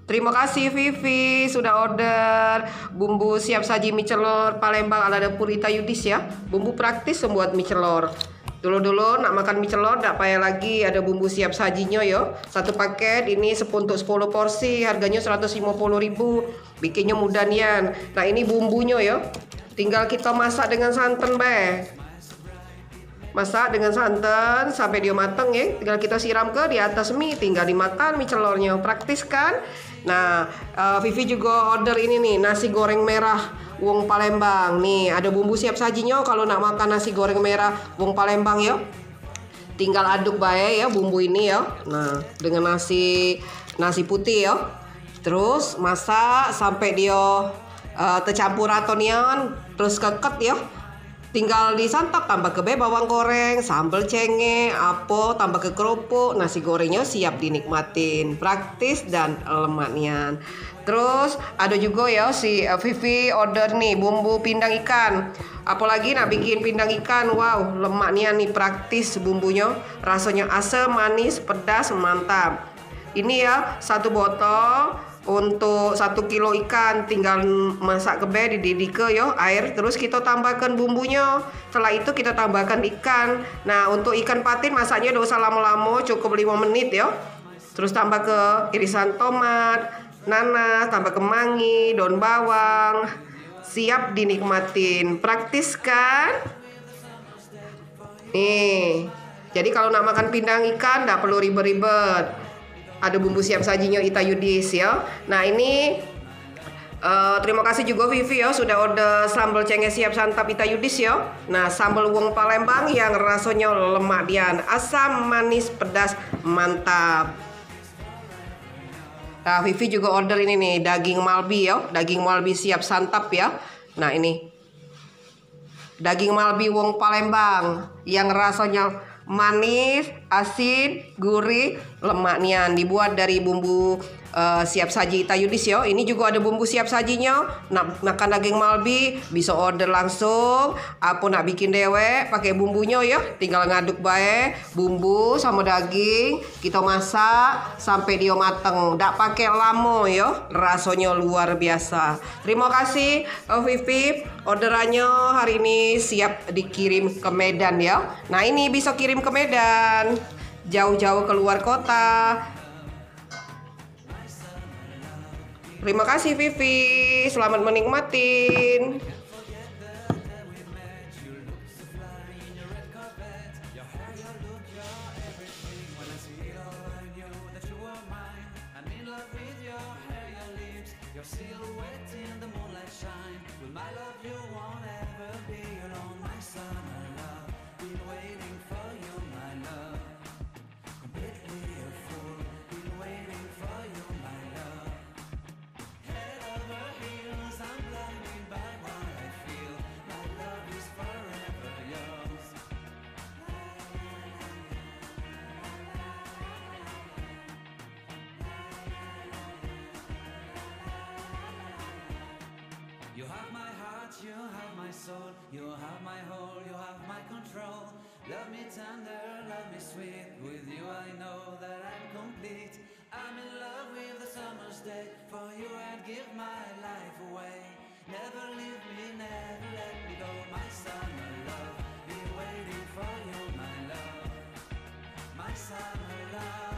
Terima kasih Vivi sudah order bumbu siap saji mie celor Palembang ala dapur Ita Yudis ya. Bumbu praktis membuat mie celor. Dulu nak makan mie celor tidak payah lagi ada bumbu siap sajinya yo. Satu paket ini untuk 10 porsi harganya 150.000. Bikinnya mudah nian. Nah ini bumbunya yo. Tinggal kita masak dengan santan be. Masak dengan santan sampai dia matang ya. Tinggal kita siram ke di atas mie, tinggal dimakan mie celornya. Praktis kan? Nah, Vivi juga order ini nih, nasi goreng merah wong Palembang. Nih, ada bumbu siap sajinya kalau nak makan nasi goreng merah wong Palembang ya. Tinggal aduk bae ya bumbu ini ya. Nah, dengan nasi putih ya. Terus masak sampai dia tercampur atonian, terus keket ya. Tinggal disantap tambah ke bawang goreng, sambal cenge, apa tambah ke kerupuk, nasi gorengnya siap dinikmatin. Praktis dan lemaknya. Terus ada juga ya si Vivi order nih bumbu pindang ikan. Apalagi nak bikin pindang ikan, wow lemaknya nih praktis bumbunya, rasanya asam, manis, pedas, mantap. Ini ya satu botol untuk 1 kilo ikan, tinggal masak kebe dididike yo air, terus kita tambahkan bumbunya. Setelah itu kita tambahkan ikan. Nah untuk ikan patin masaknya tidak usah lama-lama, cukup 5 menit yo. Terus tambah ke irisan tomat, nanas, tambah kemangi, daun bawang. Siap dinikmatin. Praktis kan? Nih. Jadi kalau nak makan pindang ikan tidak perlu ribet-ribet. Ada bumbu siap sajinya Ita Yudis ya. Nah ini terima kasih juga Vivi ya sudah order sambal cenge siap santap Ita Yudis ya. Nah sambal wong Palembang yang rasanya lemak dian, asam, manis, pedas, mantap. Nah Vivi juga order ini nih daging malbi ya, daging malbi siap santap ya. Nah ini daging malbi wong Palembang yang rasanya manis, asin, gurih, lemak nian. Dibuat dari bumbu siap saji Ita Yudis yo. Ini juga ada bumbu siap sajinya. Nak makan daging malbi bisa order langsung. Apa nak bikin dewek pakai bumbunya ya. Tinggal ngaduk bae bumbu sama daging. Kita masak sampai dia mateng. Ndak pakai lamo yo. Rasanya luar biasa. Terima kasih Vivi. Orderannya hari ini siap dikirim ke Medan ya. Nah ini bisa kirim ke Medan, jauh-jauh keluar kota. Terima kasih Vivi, selamat menikmatin. You have my heart, you have my soul, you have my whole, you have my control. Love me tender, love me sweet, with you I know that I'm complete. I'm in love with the summer's day, for you I'd give my life away. Never leave me, never let me go, my summer love. Be waiting for you, my love, my summer love.